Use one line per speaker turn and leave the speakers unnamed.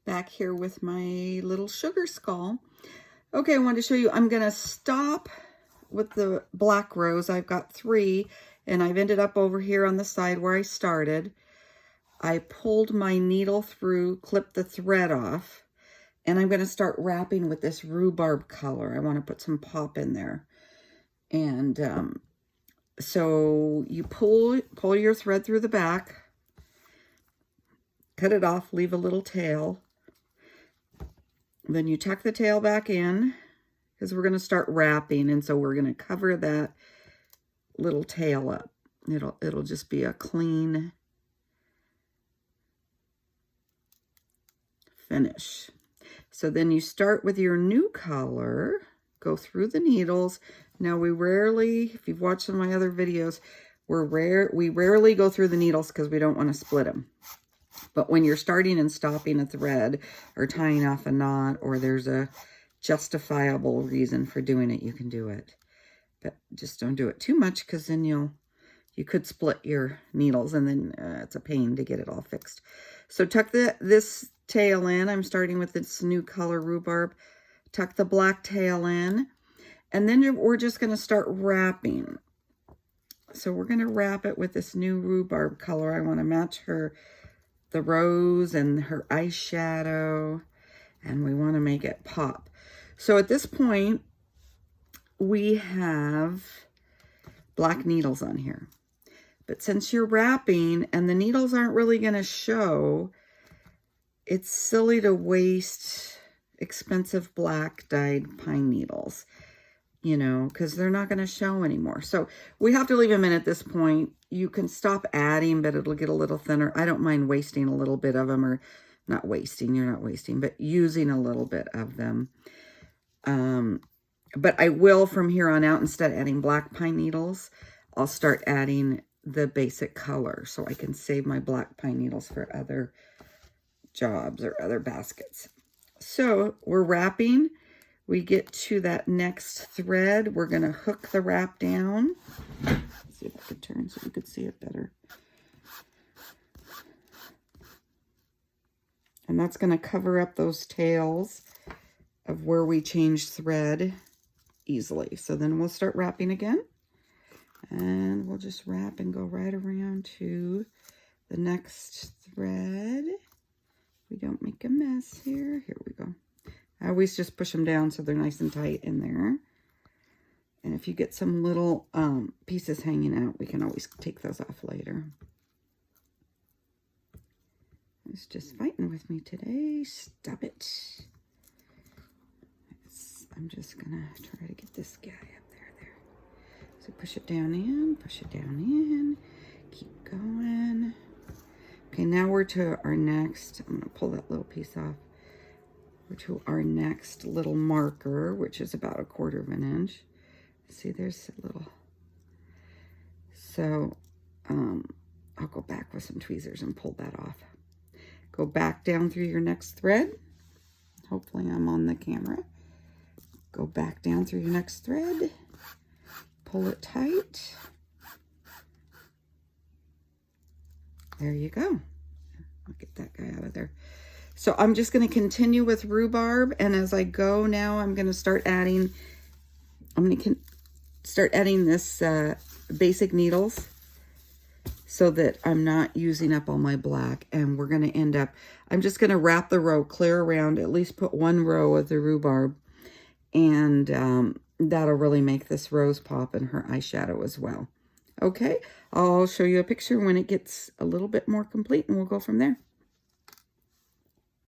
Back here with my little sugar skull. Okay, I wanted to show you, I'm gonna stop with the black rose. I've got 3, and I've ended up over here on the side where I started. I pulled my needle through, clipped the thread off, and I'm gonna start wrapping with this rhubarb color. I wanna put some pop in there. And so you pull your thread through the back, cut it off, leave a little tail. Then you tuck the tail back in, because we're going to start wrapping, and so we're going to cover that little tail up. It'll just be a clean finish. So then you start with your new color, go through the needles. Now we rarely, if you've watched some of my other videos, we rarely go through the needles because we don't want to split them. But when you're starting and stopping a thread or tying off a knot, or there's a justifiable reason for doing it, you can do it. But just don't do it too much, because then you could split your needles, and then it's a pain to get it all fixed. So tuck this tail in. I'm starting with this new color rhubarb. Tuck the black tail in, and then we're just going to start wrapping. So we're going to wrap it with this new rhubarb color. I want to match the rose and her eyeshadow, and we want to make it pop. So at this point, we have black needles on here. But since you're wrapping and the needles aren't really going to show, it's silly to waste expensive black dyed pine needles, you know, because they're not going to show anymore. So we have to leave them in at this point. You can stop adding, but it'll get a little thinner. I don't mind wasting a little bit of them, or not wasting, you're not wasting, but using a little bit of them. But I will, from here on out, instead of adding black pine needles, I'll start adding the basic color, so I can save my black pine needles for other jobs or other baskets. So we're wrapping. We get to that next thread. We're going to hook the wrap down. Let's see if I can turn so you could see it better. And that's going to cover up those tails of where we changed thread easily. So then we'll start wrapping again. And we'll just wrap and go right around to the next thread. We don't make a mess here. Here we go. I always just push them down so they're nice and tight in there. And if you get some little pieces hanging out, we can always take those off later. It's just fighting with me today. Stop it. I'm just gonna try to get this guy up there. So push it down in, push it down in, keep going. Okay, now we're to our next, I'm gonna pull that little piece off. We're to our next little marker, which is about 1/4 inch. See, there's a little, so I'll go back with some tweezers and pull that off. Go back down through your next thread. Hopefully I'm on the camera. Go back down through your next thread. Pull it tight. There you go. I'll get that guy out of there. So I'm just going to continue with rhubarb, and as I go now, I'm going to start adding, this basic needles, so that I'm not using up all my black. And we're going to end up, I'm just going to wrap the row clear around, at least put 1 row of the rhubarb, and that'll really make this rose pop and her eyeshadow as well. Okay, I'll show you a picture when it gets a little bit more complete, and we'll go from there.